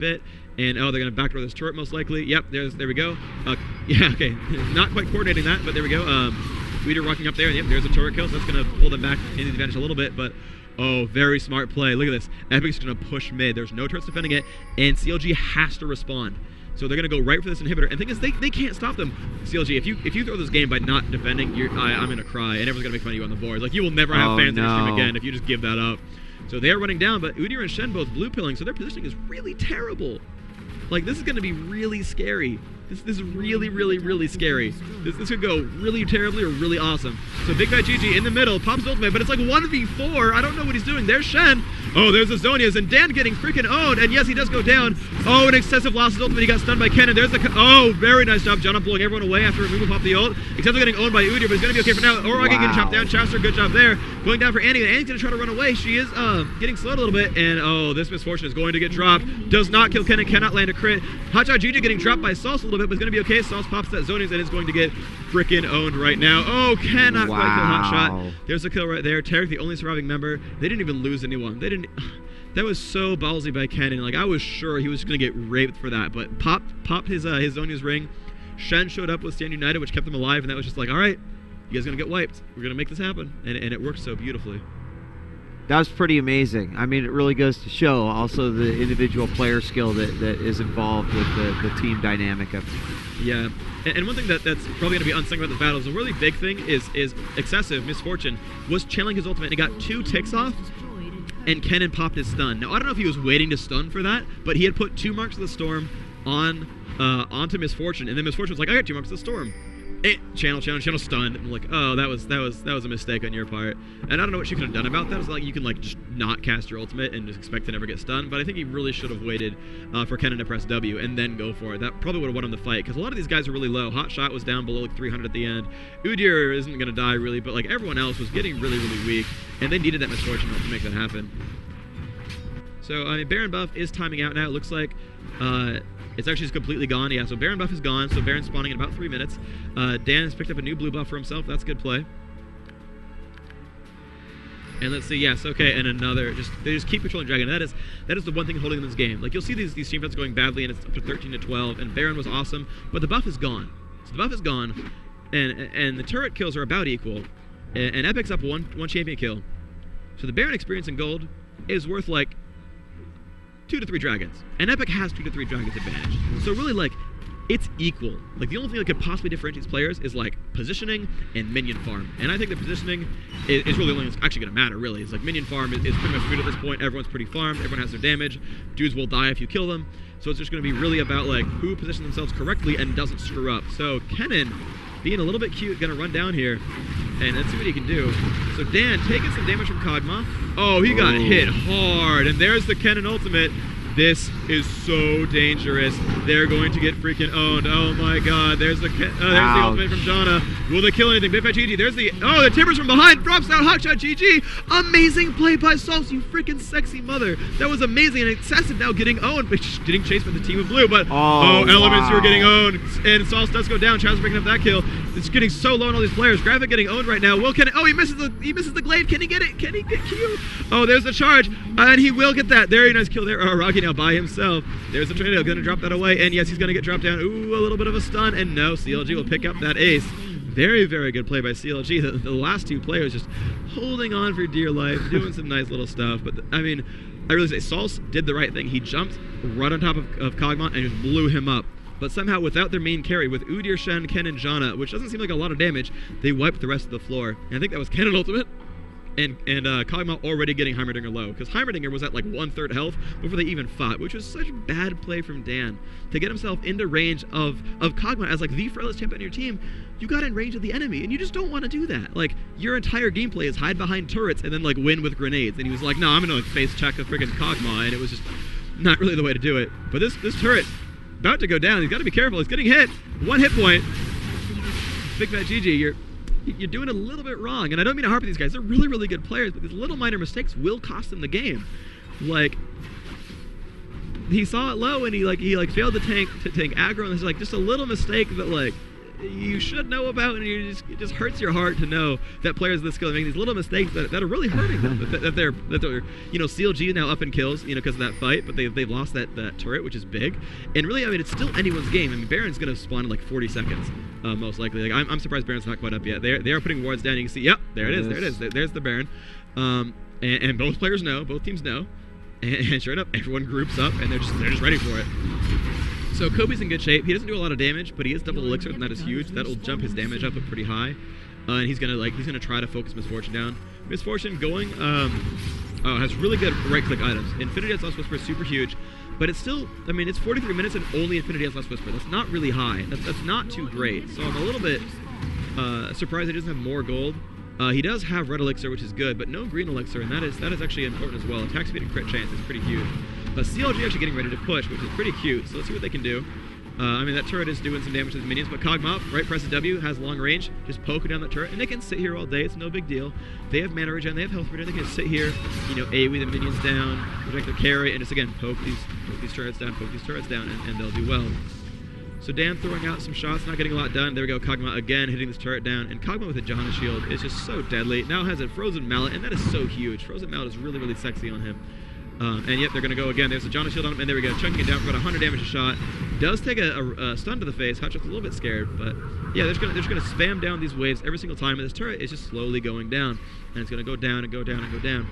bit. And oh, they're gonna backdoor this turret most likely. Yep, there we go. Yeah, okay, not quite coordinating that, but there we go. Udyr rocking up there, and yep, there's a turret kill, so that's gonna pull them back into the advantage a little bit, but oh, very smart play. Look at this. Epic's gonna push mid. There's no turrets defending it, and CLG has to respond. So they're gonna go right for this inhibitor. And the thing is, they can't stop them. CLG, if you throw this game by not defending, I'm gonna cry, and everyone's gonna make fun of you on the board. Like, you will never have fans in your stream again if you just give that up. So they are running down, but Udyr and Shen both blue pilling, so their positioning is really terrible. Like, this is gonna be really scary. This is really, really, really scary. This could go really terribly or really awesome. So Big Bad GG in the middle, pops ultimate, but it's like 1v4. I don't know what he's doing. There's Shen. Oh, there's the Zhonya's, and Dan getting freaking owned. And yes, he does go down. Oh, an excessive loss of ultimate. He got stunned by Kennen. There's the... Oh, very nice job. John blowing everyone away after removal pop the ult. Except for getting owned by Udyr, but it's going to be okay for now. Oragi getting chopped down. Chaucer, good job there. Going down for Annie. And Annie's going to try to run away. She is getting slowed a little bit. And oh, this misfortune is going to get dropped. Does not kill Kennen. Cannot land a crit. Hotshot GG getting dropped by Sauce a little bit, but it's going to be okay. Sauce pops that Zhonya's and is going to get freaking owned right now. Oh, cannot quite kill Hotshot. There's a kill right there. Tarek, the only surviving member. They didn't even lose anyone. They didn't... That was so ballsy by Kennen. Like, I was sure he was going to get raped for that, but popped his Zhonya's ring. Shen showed up with Stand United, which kept them alive, and that was just like, all right, you guys are going to get wiped. We're going to make this happen. And it worked so beautifully. That was pretty amazing. I mean, it really goes to show also the individual player skill that is involved with the team dynamic of it. Yeah. And one thing that's probably going to be unsung about this battle is a really big thing is excessive misfortune was channeling his ultimate, and he got 2 ticks off, and Kennen popped his stun. Now, I don't know if he was waiting to stun for that, but he had put 2 marks of the storm onto Misfortune, and then Misfortune was like, I got 2 marks of the storm. Channel stunned. I'm like, oh, that was a mistake on your part. And I don't know what you could have done about that. It's like you can like just not cast your ultimate and just expect to never get stunned. But I think he really should have waited for Kennen to press W and then go for it. That probably would have won him the fight, because a lot of these guys are really low. Hotshot was down below like 300 at the end. Udyr isn't gonna die really, but like everyone else was getting really, really weak, and they needed that misfortune to make that happen. So I mean, Baron buff is timing out now. It looks like it's actually just completely gone. Yeah, so Baron buff is gone. So Baron's spawning in about 3 minutes. Dan has picked up a new blue buff for himself. That's good play. And let's see, yes, okay, and another. They just keep controlling Dragon. That is the one thing holding in this game. Like, you'll see these team fights going badly, and it's up to 13 to 12. And Baron was awesome, but the buff is gone. So the buff is gone, and the turret kills are about equal. And Epic's up one champion kill. So the Baron experience in gold is worth like 2 to 3 dragons, and Epic has 2 to 3 dragons advantage. So really, like, it's equal. Like, the only thing that could possibly differentiate these players is like positioning and minion farm. And I think the positioning is really the only thing that's actually going to matter. Really, it's like minion farm is pretty much good at this point. Everyone's pretty farmed. Everyone has their damage. Dudes will die if you kill them. So it's just going to be really about like who positions themselves correctly and doesn't screw up. So Kennen, being a little bit cute, going to run down here, and let's see what he can do. So Dan taking some damage from Kog'Maw. Oh, he got hit hard, and there's the Kennen ultimate. This is so dangerous. They're going to get freaking owned. Oh my god. There's the ultimate from Janna. Will they kill anything? Biff GG. There's the... Oh, the Timbers from behind. Drops out. Hotshot GG. Amazing play by Sauce, you freaking sexy mother. That was amazing. And Excessive now getting owned. But getting chased by the team of blue. But, Elements, you're getting owned. And Sauce does go down. Chaz breaking up that kill. It's getting so low on all these players. Graphic getting owned right now. Will Kennen... Oh, he misses the glaive. Can he get it? Can he get Q? Oh, there's the charge. And he will get that. Very nice kill there. Rocky now by himself. There's the tornado, gonna drop that away, and yes, he's gonna get dropped down. Ooh, a little bit of a stun, and no, CLG will pick up that ace. Very, very good play by CLG. The last 2 players just holding on for dear life, doing some nice little stuff. But I mean, I really say Sauce did the right thing. He jumped right on top of Kog'Maw and just blew him up. But somehow, without their main carry, with Udyr, Shen, Kennen, Janna, which doesn't seem like a lot of damage, they wiped the rest of the floor. And I think that was Kennen ultimate. And Kog'Maw already getting Heimerdinger low, because Heimerdinger was at like 1/3 health before they even fought, which was such bad play from Dan to get himself into range of Kog'Maw as like the frailest champion on your team. You got in range of the enemy, and you just don't want to do that. Like, your entire gameplay is hide behind turrets and then like win with grenades. And he was like, no, I'm gonna like face check a freaking Kog'Maw, and it was just not really the way to do it. But this turret about to go down. He's got to be careful. He's getting hit. 1 hit point. Big Fat GG. You're doing a little bit wrong, and I don't mean to harp on these guys. They're really, really good players, but these little minor mistakes will cost them the game. Like, he saw it low, and he failed to tank aggro, and it's like just a little mistake that like you should know about, and it just hurts your heart to know that players of this skill are making these little mistakes that are really hurting them. that they're CLG now up in kills, because of that fight, but they've lost that turret, which is big. And really, I mean, it's still anyone's game. I mean, Baron's gonna spawn in like 40 seconds, most likely. Like I'm surprised Baron's not quite up yet. They are putting wards down. You can see, yep, there it is. There's the Baron. And both players know, both teams know, and sure enough, everyone groups up and they're just ready for it. So Kobe's in good shape. He doesn't do a lot of damage, but he is double elixir, and that is huge. That'll jump his damage up pretty high. And he's gonna try to focus Misfortune down. Misfortune going has really good right click items. Infinity As Last Whisper is super huge, but it's still, I mean, it's 43 minutes and only Infinity As Last Whisper. That's not really high. That's not too great. So I'm a little bit surprised he doesn't have more gold. He does have red elixir, which is good, but no green elixir, and that is actually important as well. Attack speed and crit chance is pretty huge. CLG actually getting ready to push, which is pretty cute, so let's see what they can do. I mean, that turret is doing some damage to the minions, but Kog'Maw, right, presses W, has long range, just poking down that turret, and they can sit here all day. It's no big deal. They have mana regen, they have health regen, they can sit here, AoE the minions down, protect their carry, and just, again, poke these turrets down, and they'll do well. So Dan throwing out some shots, not getting a lot done. There we go, Kog'Maw again hitting this turret down, and Kog'Maw with a Johanna shield is just so deadly. Now has a Frozen Mallet, and that is so huge. Frozen Mallet is really, really sexy on him. And yet they're going to go again. There's a Johanna shield on him, and there we go, chunking it down for about 100 damage a shot. Does take a stun to the face. Hotshot's a little bit scared, but yeah, they're just going to spam down these waves every single time, and this turret is just slowly going down, and it's going to go down and go down and go down.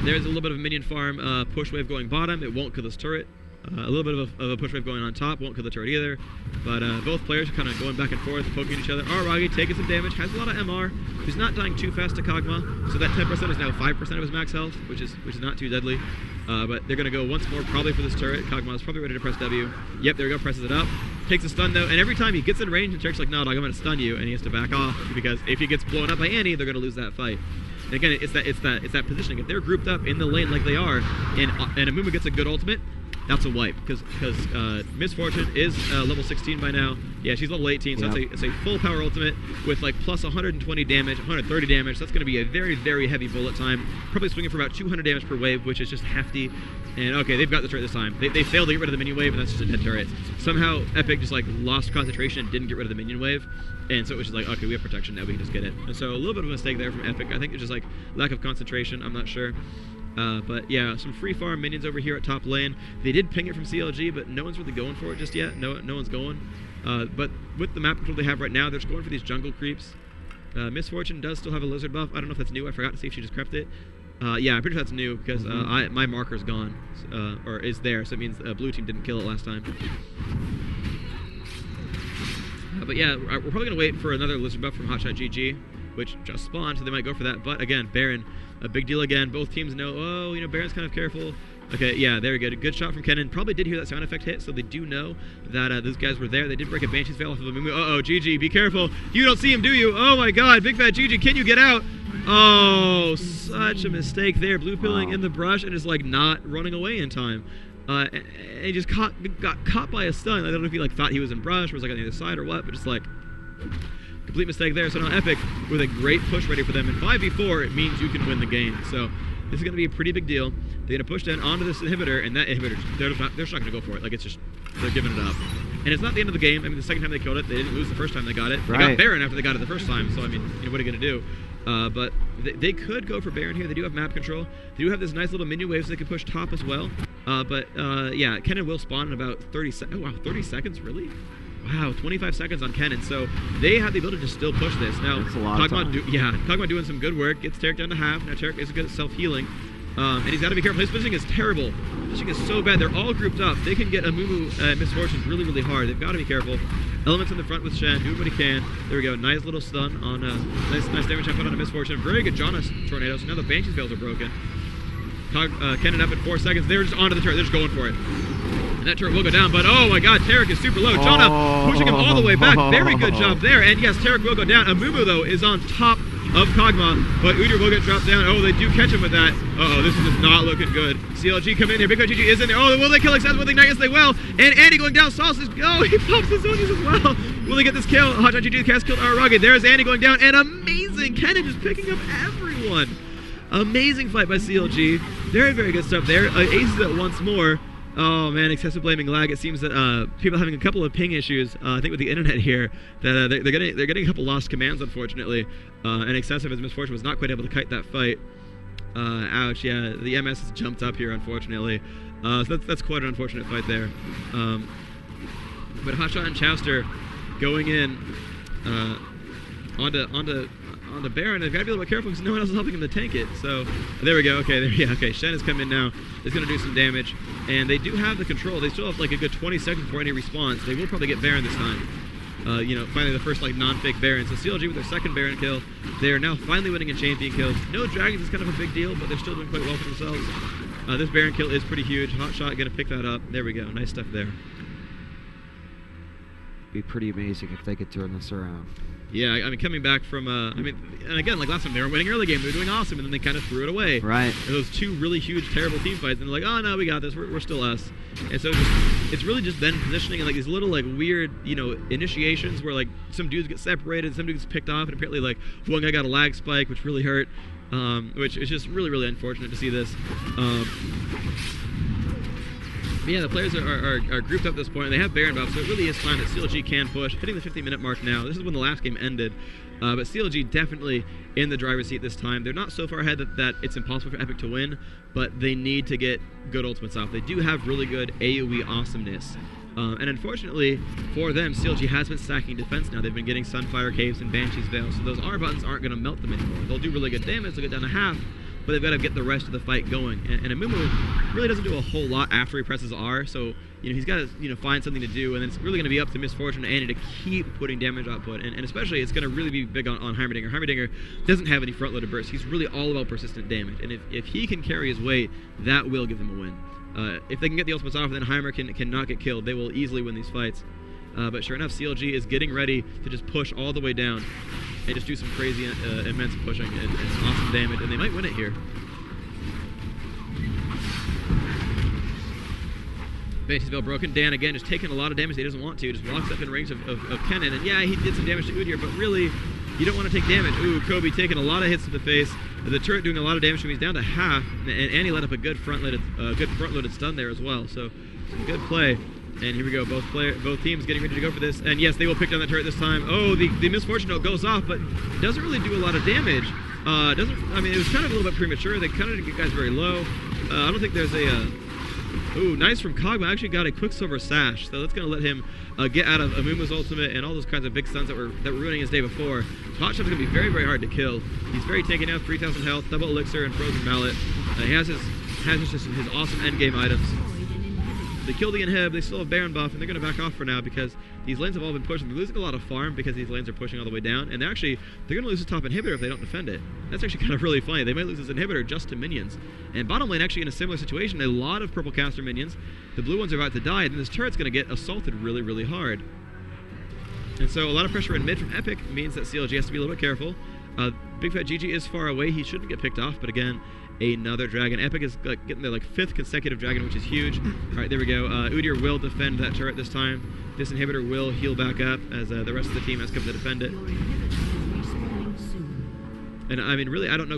There's a little bit of a minion farm push wave going bottom. It won't kill this turret. A little bit of a push wave going on top, won't kill the turret either. But both players are kind of going back and forth, poking each other. Araragi taking some damage, has a lot of MR. He's not dying too fast to Kog'Maw, so that 10% is now 5% of his max health, which is not too deadly. But they're going to go once more probably for this turret. Kog'Maw is probably ready to press W. Yep, there we go, presses it up. Takes a stun though, and every time he gets in range, and Tarek's like, no, dog, I'm going to stun you, and he has to back off, because if he gets blown up by Annie, they're going to lose that fight. And again, it's that positioning. If they're grouped up in the lane like they are, and Amumu gets a good ultimate, that's a wipe, because Misfortune is level 16 by now. Yeah, she's level 18, so it's a full power ultimate with like plus 120 damage, 130 damage. So that's going to be a very, very heavy bullet time. Probably swinging for about 200 damage per wave, which is just hefty. And okay, they've got the turret this time. They failed to get rid of the minion wave, and that's just a dead turret. Somehow Epik just like lost concentration and didn't get rid of the minion wave. And so it was just like, okay, we have protection now, we can just get it. And so a little bit of a mistake there from Epik. I think it's just like lack of concentration, I'm not sure. But yeah, some free farm minions over here at top lane. They did ping it from CLG, but no one's really going for it just yet. No one's going. But with the map control they have right now, they're just going for these jungle creeps. Misfortune does still have a lizard buff. I don't know if that's new. I forgot to see if she just crept it. Yeah, I'm pretty sure that's new, because my marker's gone, or is there, so it means blue team didn't kill it last time. But yeah, we're probably going to wait for another lizard buff from Hotshot GG, which just spawned, so they might go for that. But again, Baron, a big deal again. Both teams know, oh, Baron's kind of careful. Okay, yeah, very good. A good shot from Kennen. Probably did hear that sound effect hit, so they do know that those guys were there. They did break a Banshee's Veil off of Amumu. Uh-oh, GG, be careful. You don't see him, do you? Oh my god, big fat GG, can you get out? Oh, such a mistake there. Blue pilling in the brush and just like not running away in time. And he just got caught by a stun. I don't know if he thought he was in brush or was on the other side or what, but just complete mistake there. So now Epik with a great push ready for them. And 5v4, it means you can win the game. So this is going to be a pretty big deal. They're going to push down onto this inhibitor, and that inhibitor, they're just not going to go for it. It's just, they're giving it up. And it's not the end of the game. I mean, the second time they killed it, they didn't lose the first time they got it. Right. They got Baron after they got it the first time, so I mean, what are you going to do? But they could go for Baron here. They do have map control. They do have this nice little minion wave so they can push top as well. Yeah, Kennen will spawn in about 30 seconds. Oh, wow, 30 seconons? Really? Wow, 25 seconds on Kennen. So they have the ability to still push this. Now, Kog'Maw doing some good work. Gets Tarek down to half. Now Tarek is good at self-healing. And he's got to be careful. His positioning is terrible. His positioning is so bad. They're all grouped up. They can get Amumu Misfortune really, really hard. They've got to be careful. Elements in the front with Shen, doing what he can. There we go. Nice little stun on nice damage I put on a Misfortune. Very good Jonas tornado. So now the Banshee's Veils are broken. Kennen up in 4 seconds. They're just onto the turret. They're just going for it. And that turret will go down, but oh my god, Tarek is super low. Jonna pushing him all the way back. Very good job there. And yes, Tarek will go down. Amumu, though, is on top of Kog'Maw, but Udyr will get dropped down. Oh, they do catch him with that. Uh-oh, this is just not looking good. CLG coming in here. Big GG is in there. Oh, will they kill Access with Ignite? Yes, they will. And Andy going down. Sauce is... Oh, he pops his zonies as well. Will they get this kill? Hotshot GG cast killed Araragi. There's Andy going down. And amazing. Kennen just picking up everyone. Amazing fight by CLG. Very, very good stuff there. Aces it once more. Oh man, excessive blaming lag. It seems that people are having a couple of ping issues. I think with the internet here, that they're getting a couple lost commands, unfortunately. And excessive as misfortune was not quite able to kite that fight. Ouch. Yeah, the MS has jumped up here, unfortunately. So that's quite an unfortunate fight there. But Hotshot and Chowster going in onto Baron. They've got to be a little bit careful because no one else is helping him to tank it. So there we go. Okay, okay. Shen has come in now. Is going to do some damage, and they do have the control. They still have like a good 20 seconds before any response. They will probably get Baron this time. Finally the first like non-fake Baron. So CLG with their second Baron kill. They are now finally winning in champion kills. No dragons is kind of a big deal, but they're still doing quite well for themselves. This Baron kill is pretty huge. Hotshot going to pick that up. There we go. Nice stuff there. Be pretty amazing if they could turn this around. Yeah, I mean, coming back from, and again, like last time, they were winning early game, they were doing awesome, and then they kind of threw it away. Right. And those two really huge, terrible team fights, and they're like, oh no, we got this, we're still us. And so it's really just then positioning and like these little like weird, initiations where like some dudes get separated, some dudes get picked off, and apparently like one guy got a lag spike, which really hurt, which is just really, really unfortunate to see this. But yeah, the players are grouped up at this point. They have Baron buff, so it really is time that CLG can push. Hitting the 50-minute mark now. This is when the last game ended. But CLG definitely in the driver's seat this time. They're not so far ahead that it's impossible for Epik to win, but they need to get good ultimates off. They do have really good AoE awesomeness. And unfortunately for them, CLG has been stacking defense now. They've been getting Sunfire Caves and Banshee's Veil, so those R buttons aren't going to melt them anymore. They'll do really good damage, they'll get down to half, but they've got to get the rest of the fight going. And Amumu really doesn't do a whole lot after he presses R, so he's got to find something to do, and it's really going to be up to Misfortune and Annie to keep putting damage output. And especially, it's going to really be big on Heimerdinger. Heimerdinger doesn't have any front-loaded bursts. He's really all about persistent damage, and if he can carry his weight, that will give them a win. If they can get the ultimates off, then Heimer cannot get killed. They will easily win these fights. But sure enough, CLG is getting ready to just push all the way down and just do some crazy, immense pushing and awesome damage, and they might win it here. Banshee's Veil broken. Dan again just taking a lot of damage that he doesn't want to. Just walks up in range of Kennen, and yeah, he did some damage to Udyr, but really, you don't want to take damage. Ooh, Kobe taking a lot of hits to the face. The turret doing a lot of damage to him. He's down to half, and Annie let up a good front-loaded stun there as well. So some good play. And here we go, both teams getting ready to go for this. And yes, they will pick down the turret this time. Oh, the Misfortune note goes off, but doesn't really do a lot of damage. It was kind of a little bit premature. They kind of didn't get guys very low. I don't think there's a... Ooh, nice from Kog'Maw. Actually got a Quicksilver Sash, so that's going to let him get out of Amumu's ultimate and all those kinds of big stuns that were ruining his day before. So Hotshot's going to be very, very hard to kill. He's very taken out, 3,000 health, double elixir, and frozen mallet. He has his awesome endgame items. They kill the inhib, they still have Baron buff, and they're going to back off for now because these lanes have all been pushing. They're losing a lot of farm because these lanes are pushing all the way down, and they're going to lose this top inhibitor if they don't defend it. That's actually kind of really funny. They might lose this inhibitor just to minions. And bottom lane actually in a similar situation, a lot of purple caster minions. The blue ones are about to die, and this turret's going to get assaulted really, really hard. And so a lot of pressure in mid from Epik means that CLG has to be a little bit careful. Big Fat GG is far away. He shouldn't get picked off, but again, another dragon. Epik is getting their 5th consecutive dragon, which is huge. All right, there we go. Udyr will defend that turret this time. This inhibitor will heal back up as the rest of the team has come to defend it. And I mean, really, I don't know